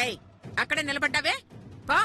ఏయ్ అక్కడే నిలబడ్డావే పో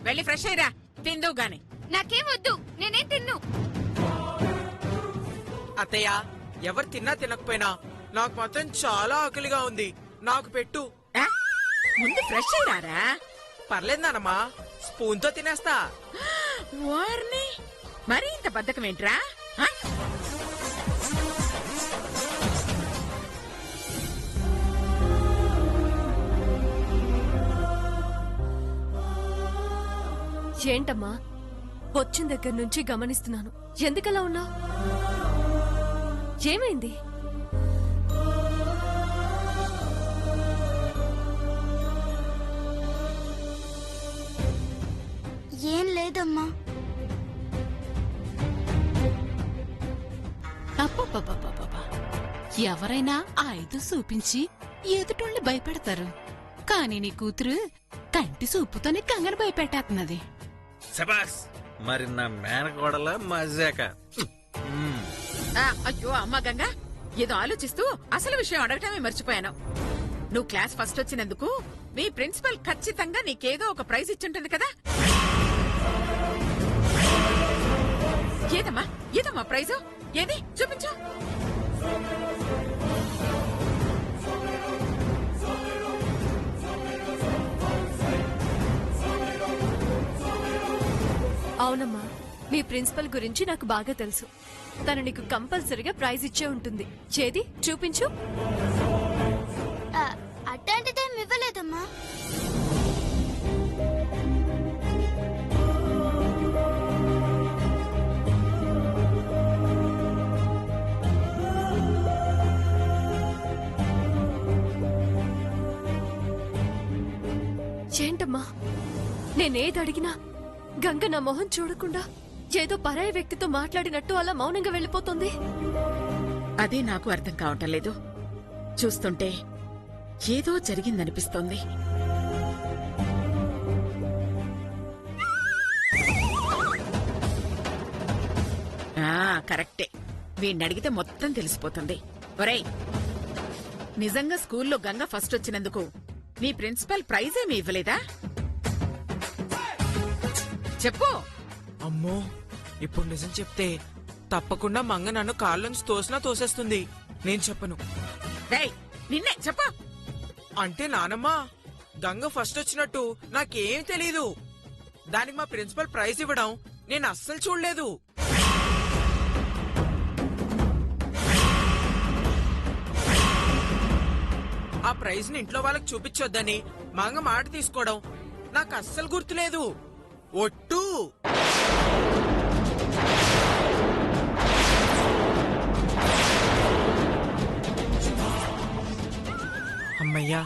వెళ్ళి ఫ్రెష్ అయ్యిరా తిందువు గాని. నాకేం వద్దు, నేనేం తిన్ను. అత్తయ్య ఎవరు తిన్నా తినకపోయినా నాకు మాత్రం చాలా ఆకలిగా ఉంది, నాకు పెట్టు. ఆ? ముందు ఫ్రెష్ అయ్యారా? పర్లేదు నానమ్మా, స్పూన్ తో తినేస్తా. వార్ని మరీ ఇంత బద్ధకం ఏంట్రా? ఆ? ఏంటమ్మా, వచ్చిన దగ్గర నుంచి గమనిస్తున్నాను. ఎందుకలా ఉన్నావు? ఏమైంది? ఏం లేదమ్మా. అబ్బబ్బబ్బబ్బబ్బా. ఎవరైనా ఆ ఐదు చూపించి ఎదుటోళ్ళని భయపెడతారు, కానీ నీ కూతురు కంటి చూపుతోనే గంగను భయపెట్టేస్తున్నది. శబాస్, మరి నా మేనకోడల మజాక. అయ్యో అమ్మ గంగా, ఏదో ఆలోచిస్తూ అసలు విషయం అడగటమే మర్చిపోయాను. నువ్వు క్లాస్ ఫస్ట్ వచ్చినందుకు మీ ప్రిన్సిపల్ ఖచ్చితంగా నీకేదో ఒక ప్రైజ్ ఇచ్చుంటుంది కదా? ఏదమ్మా ఏదమ్మా ప్రైజు? ఏది చూపించు. అవునమ్మా, మీ ప్రిన్సిపల్ గురించి నాకు బాగా తెలుసు. తను నీకు కంపల్సరీగా ప్రైజ్ ఇచ్చే ఉంటుంది. చేది చూపించు. అట్లాంటిదేం ఇవ్వలేదమ్మా. ఏంటమ్మా, నేనేది అడిగినా గంగ నా మొహం చూడకుండా ఏదో పరాయి వ్యక్తితో మాట్లాడినట్టు అలా మౌనంగా వెళ్ళిపోతుంది. అదే నాకు అర్థం కావటం లేదు. చూస్తుంటే ఏదో జరిగిందనిపిస్తోంది. కరెక్టే, వీణ్ణడిగితే మొత్తం తెలిసిపోతుంది. ఒరేయ్, నిజంగా స్కూల్లో గంగ ఫస్ట్ వచ్చినందుకు మీ ప్రిన్సిపల్ ప్రైజ్ ఏమీ ఇవ్వలేదా? చెప్పు. అమ్మో, ఇప్పుడు నిజం చెప్తే తప్పకుండా మంగ నన్ను కాళ్ళనుంచి తోసినా తోసేస్తుంది. నేను చెప్పను. రేయ్, నిన్నే చెప్పు. అంటే నానమ్మా, గంగ ఫస్ట్ వచ్చినట్టు నాకేం తెలీదు. దానికి మా ప్రిన్సిపల్ ప్రైజ్ ఇవ్వడం నేను అస్సలు చూడలేదు. ఆ ప్రైజ్ ని ఇంట్లో వాళ్ళకి చూపించొద్దని మంగ మాట తీసుకోవడం నాకు అస్సలు గుర్తులేదు. ఒట్టు. అమ్మయ్యా,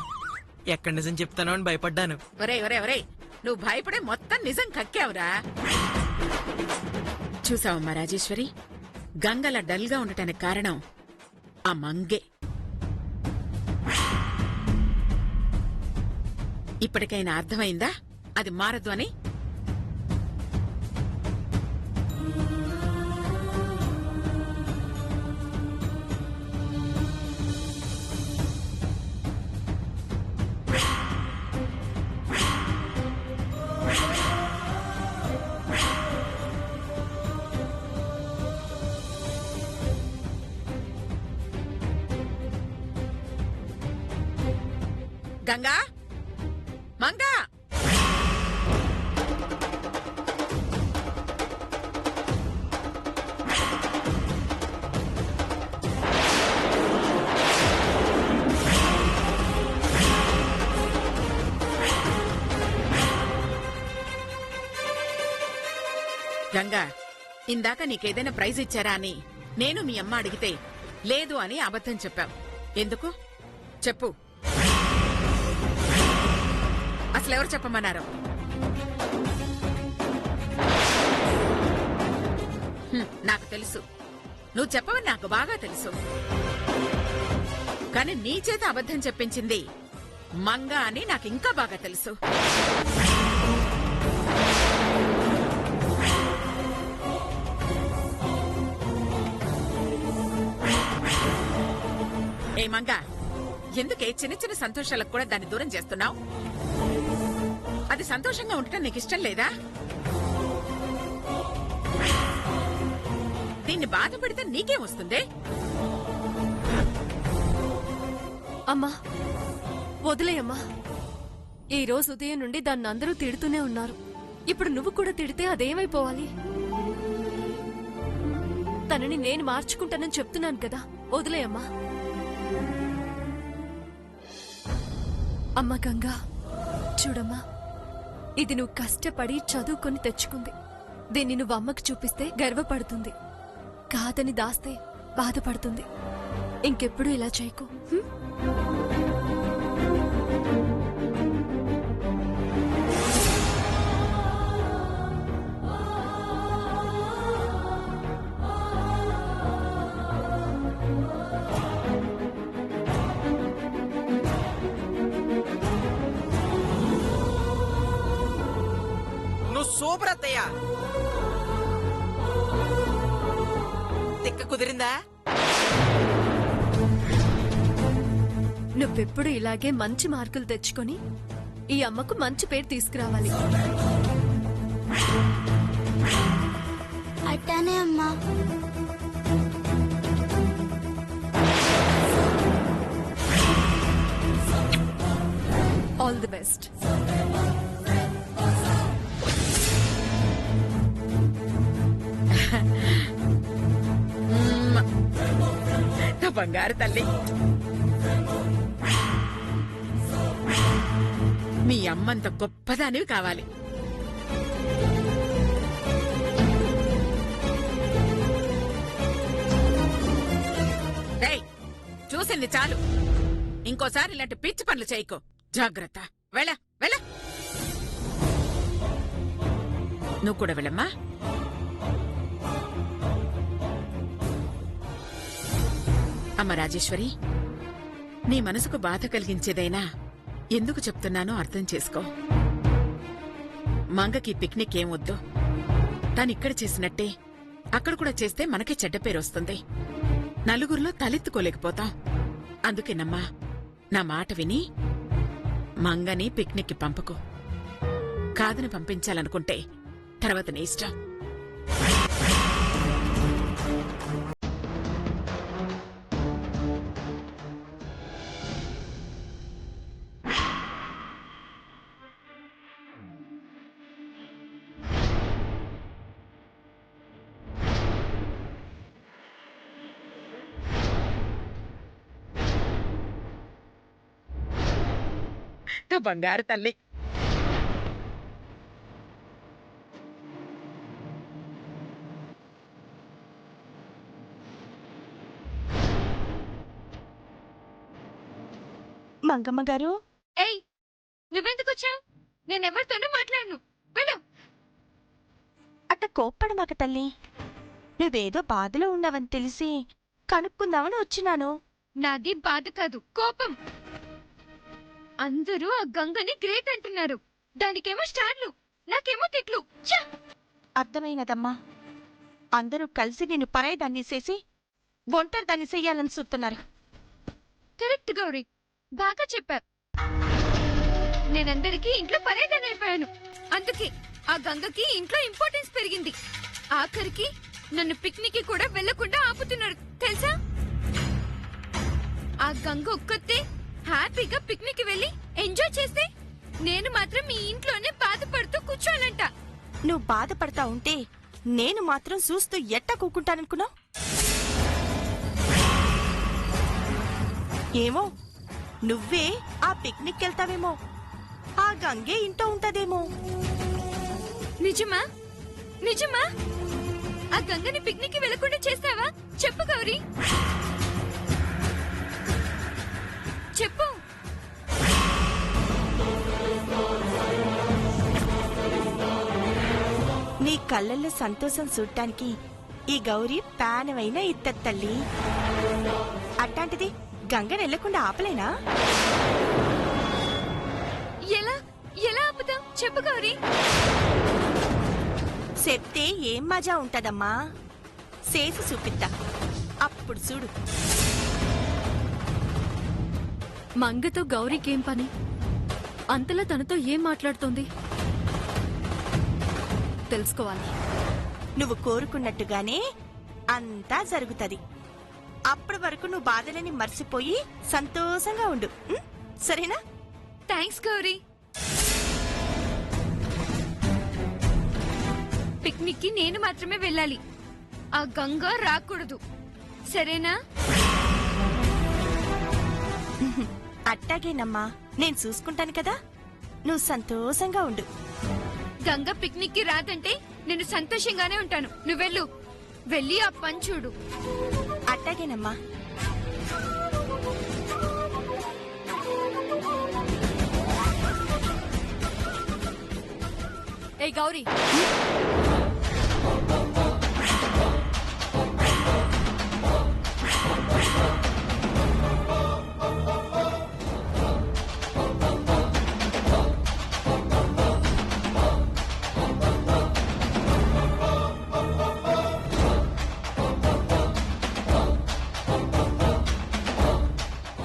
ఎక్కడ నిజం చెప్తానో అని భయపడ్డాను. ఒరే ఒరే ఒరే, నువ్వు భయపడే మొత్తం నిజం కక్కావురా. చూసావమ్మా రాజేశ్వరి, గంగల డల్ గా ఉండటానికి కారణం ఆ మంగే. ఇప్పటికైనా అర్థమైందా అది మారదు అని? గంగా, మంగా, గంగా, ఇందాక నీకేదైనా ప్రైజ్ ఇచ్చారా అని నేను మీ అమ్మ అడిగితే లేదు అని అబద్ధం చెప్పావు. ఎందుకు చెప్పు. అసలెవరు చెప్పమన్నారు? నాకు తెలుసు, నువ్వు చెప్పవని నాకు బాగా తెలుసు. కానీ నీ చేత అబద్ధం చెప్పించింది మంగ అని నాకు ఇంకా బాగా తెలుసు. ఏ మంగ, ఎందుకే చిన్న చిన్న సంతోషాలకు కూడా దాన్ని దూరం చేస్తున్నావు? అది సంతోషంగా ఉండటం నీకు ఇష్టం లేదా? దీన్ని బాధ పెడితే నీకేం వస్తుంది? అమ్మా వదిలేయమ్మా. ఈ రోజు ఉదయం నుండి దాన్ని అందరూ తిడుతూనే ఉన్నారు. ఇప్పుడు నువ్వు కూడా తిడితే అదేమైపోవాలి? తనని నేను మార్చుకుంటానని చెప్తున్నాను కదా, వదిలేయమ్మా. అమ్మా గంగా, చూడమ్మా, ఇది నువ్వు కష్టపడి చదువుకొని తెచ్చుకుంది. దీన్ని నువ్వు అమ్మకు చూపిస్తే గర్వపడుతుంది, కాదని దాస్తే బాధపడుతుంది. ఇంకెప్పుడు ఇలా చేయకు. హ్మ్? నువ్వు సూపర్ అత్తయ్య. తిక్క కుదిరిందా? నువ్వెప్పుడు ఇలాగే మంచి మార్కులు తెచ్చుకొని ఈ అమ్మకు మంచి పేరు తీసుకురావాలి. అట్టానే అమ్మా. All the best. నా బంగారు తల్లి, మీ అమ్మంత గొప్పదానివి కావాలి. చూసింది చాలు. ఇంకోసారి ఇలాంటి పిచ్చి పనులు చేయకు. జాగ్రత్త. వెళ్ళ వెళ్ళ. నువ్వు కూడా వెళ్ళమ్మా. అమ్మ రాజేశ్వరి, నీ మనసుకు బాధ కలిగించేదైనా ఎందుకు చెప్తున్నానో అర్థం చేసుకో. మంగకి పిక్నిక్ ఏం వద్దు. తానిక్కడ చేసినట్టే అక్కడ కూడా చేస్తే మనకే చెడ్డ పేరు వస్తుంది. నలుగురిలో తలెత్తుకోలేకపోతాం. అందుకేనమ్మా, నా మాట విని మంగని పిక్నిక్కి పంపకు. కాదని పంపించాలనుకుంటే తర్వాత నీ ఇష్టం. నా బంగారు తల్లి. మంగమ్మ గారు, ఏయ్, నువ్వెందుకు వచ్చావు? నేనెవరితోనూ మాట్లాడను. వెళ్ళు. అట్ట కోప్పడమాక తల్లి. నువ్వేదో బాధలో ఉన్నావని తెలిసి కనుక్కుందామని వచ్చినాను. నాది బాధ కాదు, కోపం. అందరూ ఆ గంగని గ్రేట్ అంటున్నారు. దానికేమో స్టార్లు, నాకేమో తిట్లు. ఛ! అర్థమైనదమ్మా. అందరూ కలిసి నిన్ను పరాయిదాన్ని చేసి ఒంటరి దాన్ని చెయ్యాలని చూస్తున్నారు. కరెక్ట్ గౌరీ, బాగా చెప్పావు. నేనందరికీ ఇంట్లో పరేదాన్ని అయిపోయాను. అందుకే ఆ గంగకి ఇంట్లో ఇంపార్టెన్స్ పెరిగింది. ఆఖరికి నన్ను పిక్నిక్ కూడా వెళ్లకుండా ఆపుతున్నారు తెలుసా? ఆ గంగ ఒక్కతే హ్యాపీగా పిక్నిక్ వెళ్లి ఎంజాయ్ చేస్తే నేను మాత్రం ఈ ఇంట్లోనే బాధపడుతూ కూర్చోాలంట. నువ్వు బాధపడతా ఉంటే నేను మాత్రం చూస్తూ ఎట్ట కూకుంటాననుకున్నావు? ఏమో, నువ్వే ఆ పిక్నిక్ వెళ్తావేమో, ఆ గంగే ఇంట్లో ఉంటదేమో. నిజమా? నిజమా? ఆ గంగని పిక్నిక్ వెళ్లకుండా చేస్తావా? చెప్పు గౌరీ, చెప్పు. నీ కళ్ళల్లో సంతోషం చూడటానికి ఈ గౌరీ పానవైన ఇత్తడి తల్లి. అట్లాంటిది గంగని వెళ్లకుండా ఆపలేనా? ఎలా ఎలా ఆపుతాం? చెప్పు గౌరీ. చెప్తే ఏం మజా ఉంటదమ్మా, చేసి చూపిద్దా, అప్పుడు చూడు. మంగతో గౌరీకేం పని? అంతలా తనతో ఏం మాట్లాడుతోంది? తెలుసుకోవాలి. నువ్వు కోరుకున్నట్టుగానే అంతా జరుగుతది. అప్పటి వరకు నువ్వు బాధలని మర్చిపోయి సంతోషంగా ఉండు, ఉం? సరేనా? థ్యాంక్స్ గౌరీ. పిక్నిక్ కి నేను మాత్రమే వెళ్ళాలి, ఆ గంగ రాకూడదు, సరేనా? అట్టాగేనమ్మా, నేను చూసుకుంటాను కదా, నువ్వు సంతోషంగా ఉండు. గంగ పిక్నిక్ కి రాదంటే నేను సంతోషంగానే ఉంటాను. నువ్వెళ్ళు, వెళ్ళి ఆ పని చూడు. అట్టాగేనమ్మా. ఏ గౌరీ,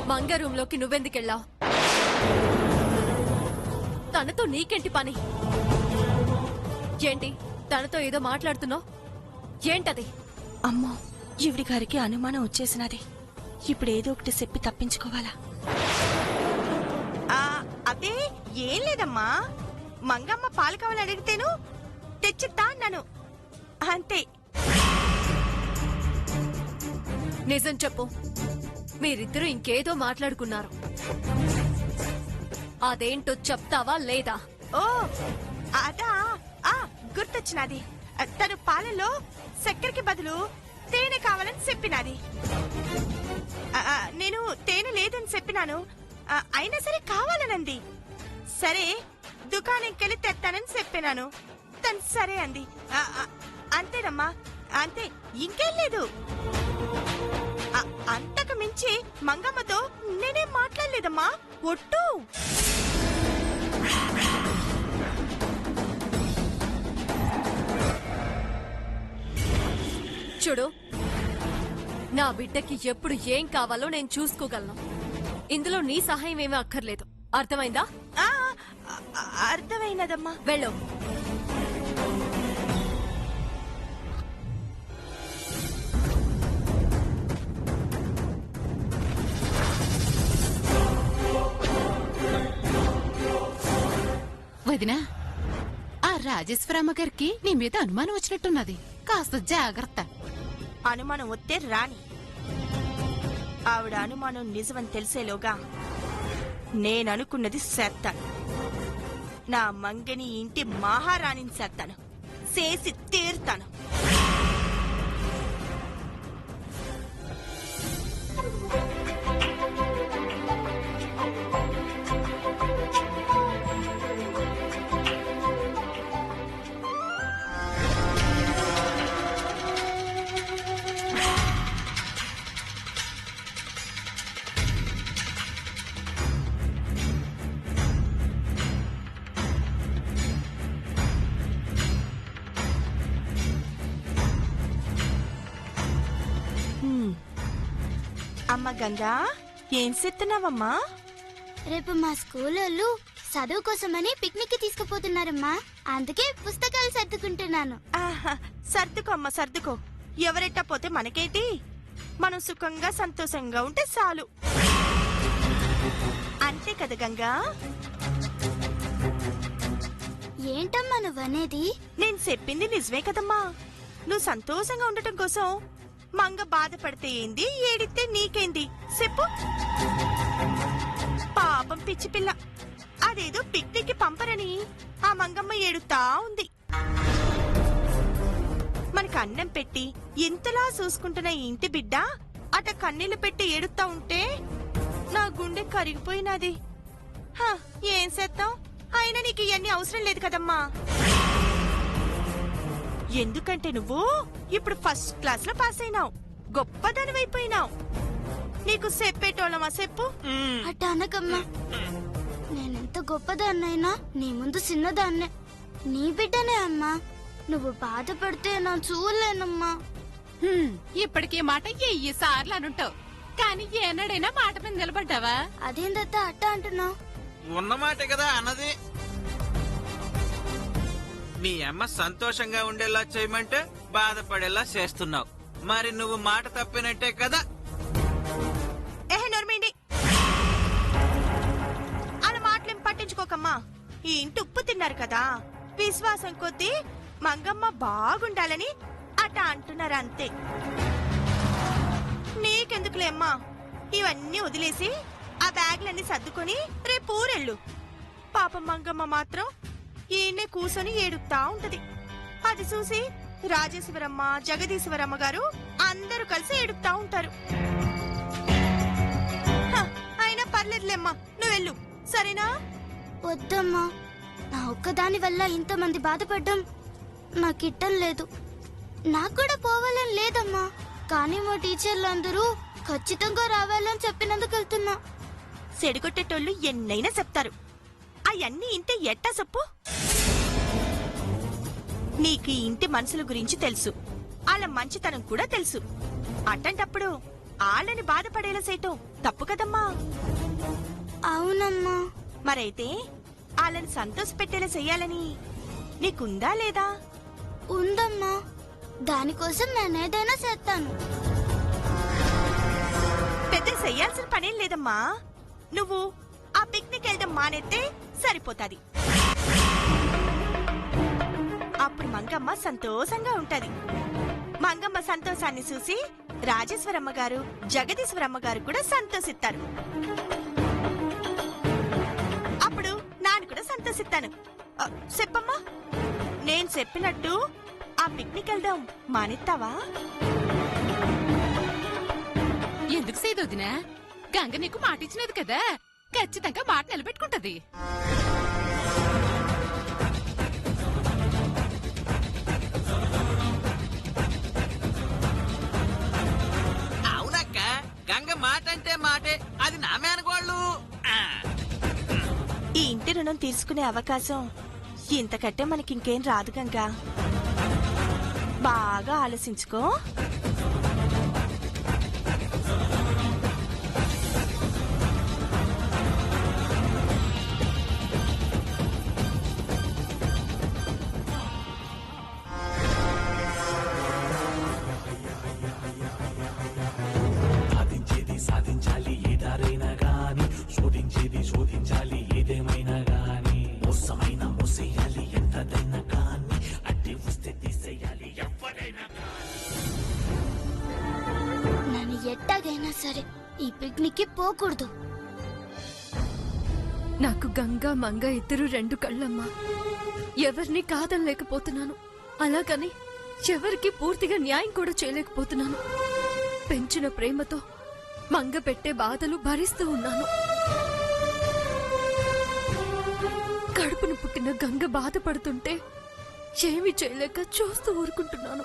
మంగ రూమ్ లోకి నువ్వెందుకెళ్ళావు? తనతో నీకేంటి పని? ఏంటి తనతో ఏదో మాట్లాడుతున్నావు? ఏంటది? అమ్మో, ఈవిడి గారికి అనుమానం వచ్చేసినది. ఇప్పుడు ఏదో ఒకటి చెప్పి తప్పించుకోవాలా? అదే ఏం లేదమ్మా, మంగమ్మ పాలు కావాలని అడిగితేను తెచ్చిద్దా అన్నాను, అంతే. నిజం చెప్పు, మీరిద్దరూ ఇంకేదో మాట్లాడుకున్నారు. అదేంటో చెప్తావా లేదా? ఓ అదా, గుర్తొచ్చినది. తను పాలలో చక్కెరకి బదులు తేనె కావాలని చెప్పినది. నేను తేనె లేదని చెప్పినాను, అయినా సరే కావాలనంది. సరే దుకాణంకెళ్ళి తెస్తానని చెప్పినాను, తను సరే అంది. అంతేనమ్మా, అంతే, ఇంకేం లేదు. అంతకు మించి మంగమ్మతో నేనేం మాట్లాడలేదమ్మా, ఒట్టు. చూడు, నా బిడ్డకి ఎప్పుడు ఏం కావాలో నేను చూసుకోగలను. ఇందులో నీ సహాయం ఏమీ అక్కర్లేదు, అర్థమైందా? అర్థమైనదమ్మా. వెళ్ళు. వదినా, ఆ రాజేశ్వరమ్మ గారికి నీ మీద అనుమానం వచ్చినట్టున్నది, కాస్త జాగ్రత్త. అనుమానం వస్తే రాని, ఆవిడ అనుమానం నిజమని తెలిసేలోగా నేననుకున్నది చేస్తాను. నా మంగని ఇంటి మహారాణిని చేస్తాను, చేసి తీరుతాను. అమ్మ గంగా, ఏం చేస్తున్నావమ్మా? రేపు మా స్కూల్లో చదువు కోసమని పిక్నిక్ కి తీసుకుపోతున్నారమ్మా, అందుకే పుస్తకాలు సర్దుకుంటున్నాను. సర్దుకో అమ్మ, సర్దుకో. ఎవరెట్టా పోతే మనకేంటి, మనం సుఖంగా సంతోషంగా ఉంటే చాలు, అంతే కదా గంగా? ఏంటమ్మా నువ్వనేది? నేను చెప్పింది నిజమే కదమ్మా. నువ్వు సంతోషంగా ఉండటం కోసం మంగ బాధపడితే ఏంది, ఏడితే నీకేంది చెప్పు. పాపం పిచ్చి పిల్ల, అదేదో పిక్నిక్ కి పంపరని ఆ మంగమ్మ ఏడుతా ఉంది. మనకు అన్నం పెట్టి ఇంతలా చూసుకుంటున్న ఈ ఇంటి బిడ్డ అట కన్నీళ్లు పెట్టి ఏడుతా ఉంటే నా గుండె కరిగిపోయినది. ఏం చేద్దాం, అయినా నీకు ఇవన్నీ అవసరం లేదు కదమ్మా. ఎందుకంటే నువ్వు ఇప్పుడు ఫస్ట్ క్లాస్ లో పాస్ అయినావు, గొప్పదనమైపోయినావు. నీకు చెప్పేటోళ్ళమా చెప్పు? అట్ట అనకమ్మా, నేనెంత గొప్పదాన్నైనా నీ ముందు చిన్నదాన్నే, నీ బిడ్డనే అమ్మా. నువ్వు బాధపడితే నా చూడలేనమ్మా. ఇప్పటికీ మాట ఎయ్యి సార్లు అనుంటావు, కానీ ఏనాడైనా మాట మీద నిలబడ్డావా? అదేందత్తా అట్ట అంటున్నావు? ఉన్నమాటే కదా అన్నది. మీ అమ్మ సంతోషంగా ఉండేలా చేయమంటే బాధపడేలా చేస్తున్నావు. మరి నువ్వు మాట తప్పినట్టే కదా. నోర్మేండి, అలా మాటలేం పట్టించుకోకమ్మా. ఈ ఇంటి ఉప్పు తిన్నారు కదా, విశ్వాసం కొద్దీ మంగమ్మ బాగుండాలని అట అంటున్నారు అంతే. నీకెందుకులే అమ్మా, ఇవన్నీ వదిలేసి ఆ బ్యాగ్లన్నీ సర్దుకొని రేపు ఊరెళ్ళు. పాపం మంగమ్మ మాత్రం ఈయన్నే కూసొని ఏడుపుతా ఉంటది. అది చూసి రాజేశ్వరమ్మ, జగదీశ్వరమ్మ గారు అందరూ కలిసి ఏడుపుతా ఉంటారు. అయినా పర్లేదులేమ్మా, నువ్వెళ్ళు, సరేనా? వద్దమ్మా, నా ఒక్కదాని వల్ల ఇంతమంది బాధపడ్డం నాకిట్టం లేదు. నాకు కూడా పోవాలని లేదమ్మా, కానీ మా టీచర్లు అందరూ ఖచ్చితంగా రావాలని చెప్పినందుకు వెళ్తున్నా. సెడిగొట్టేటోళ్ళు ఎన్నైనా చెప్తారు, అవన్నీ ఇంటే ఎట్టా చెప్పు. నీకు ఈ ఇంటి మనుషుల గురించి తెలుసు, వాళ్ళ మంచితనం కూడా తెలుసు. అట్టంటప్పుడు వాళ్ళని బాధపడేలా చేయటం తప్పు కదమ్మా. అవునమ్మా. మరైతే వాళ్ళని సంతోష పెట్టేలా చెయ్యాలని నీకుందా లేదా? ఉందమ్మా, దానికోసం నేనేదైనా చేస్తాను. పెద్ద చెయ్యాల్సిన పనేం లేదమ్మా. నువ్వు ఆ పిక్నిక్ వెళ్ళడం మానేస్తే సరిపోతాది. అప్పుడు మంగమ్మ సంతోషంగా ఉంటది. మంగమ్మ సంతోషాన్ని చూసి రాజేశ్వరమ్మ గారు, జగదీశ్వరమ్మ గారు కూడా సంతోషిస్తారు. అప్పుడు నాన్న కూడా సంతోషిస్తాను. చెప్పమ్మా, నేను చెప్పినట్టు ఆ పిక్నిక్ వెళ్దాం మానేస్తావా? ఎందుకు సేదొదినా? గంగ నీకు మాట ఇచ్చినది కదా, ఖచ్చితంగా మాట నిలబెట్టుకుంటది. అవునక్క, గంగ మాట అంటే మాటే. అది నా మేనగోళ్ళు. ఈ ఇంటి రుణం తీసుకునే అవకాశం ఇంతకంటే మనకింకేం రాదు గంగా. బాగా ఆలోచించుకో. సాధించాలి ఏదారైనా గాని, శోధించేది శోధించాలి ఏదేమైనా గాని, మోసమైన మోసేయాలి ఎంతదైనా కానీ, అడ్డి వస్తే తీసేయాలి ఎవరైనా నన్ను ఎట్టాగైనా సరే ఈ పిక్నిక్ కి పోకూడదు. నాకు గంగా మంగ ఇద్దరు రెండు కళ్ళమ్మా. ఎవరిని కాదనలేకపోతున్నాను, అలాగని ఎవరికి పూర్తిగా న్యాయం కూడా చేయలేకపోతున్నాను. పెంచిన ప్రేమతో మంగ పెట్టే బాధలు భరిస్తూ ఉన్నాను. కడుపును పుట్టిన గంగ బాధపడుతుంటే ఏమి చేయలేక చూస్తూ ఊరుకుంటున్నాను.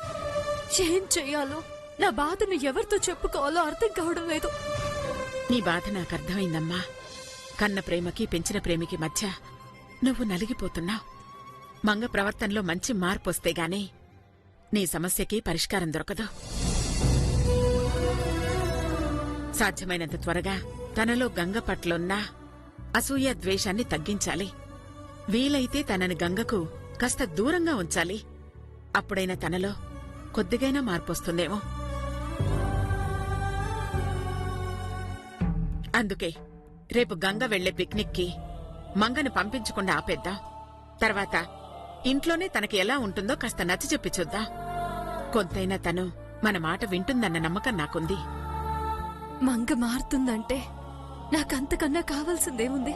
ఏం చెయ్యాలో, నా బాధను ఎవరితో చెప్పుకోవాలో అర్థం కావడం లేదు. నీ బాధ నాకు అర్థమైందమ్మా. కన్న ప్రేమకి పెంచిన ప్రేమికి మధ్య నువ్వు నలిగిపోతున్నావు. మంగ ప్రవర్తనలో మంచి మార్పు వస్తే గానీ నీ సమస్యకి పరిష్కారం దొరకదు. సాధ్యమైనంత త్వరగా తనలో గంగ పట్లున్న అసూయ ద్వేషాన్ని తగ్గించాలి. వీలైతే తనని గంగకు కాస్త దూరంగా ఉంచాలి. అప్పుడైనా తనలో కొద్దిగైనా మార్పొస్తుందేమో. అందుకే రేపు గంగ వెళ్లే పిక్నిక్ కి మంగను పంపించకుండా ఆపేద్దాం. తర్వాత ఇంట్లోనే తనకి ఎలా ఉంటుందో కాస్త నచ్చ చెప్పి చూద్దాం. కొంతైనా తను మన మాట వింటుందన్న నమ్మకం నాకుంది. మంగ మారుతుందంటే నాకంతకన్నా కావాల్సిందేముంది?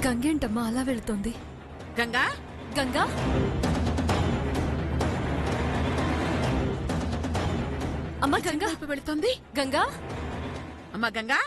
గంగేంటమ్మా అలా వెళ్తోంది? గంగా, గంగా, అమ్మ గంగా వైపు వెళుతోంది. గంగా, అమ్మ గంగా.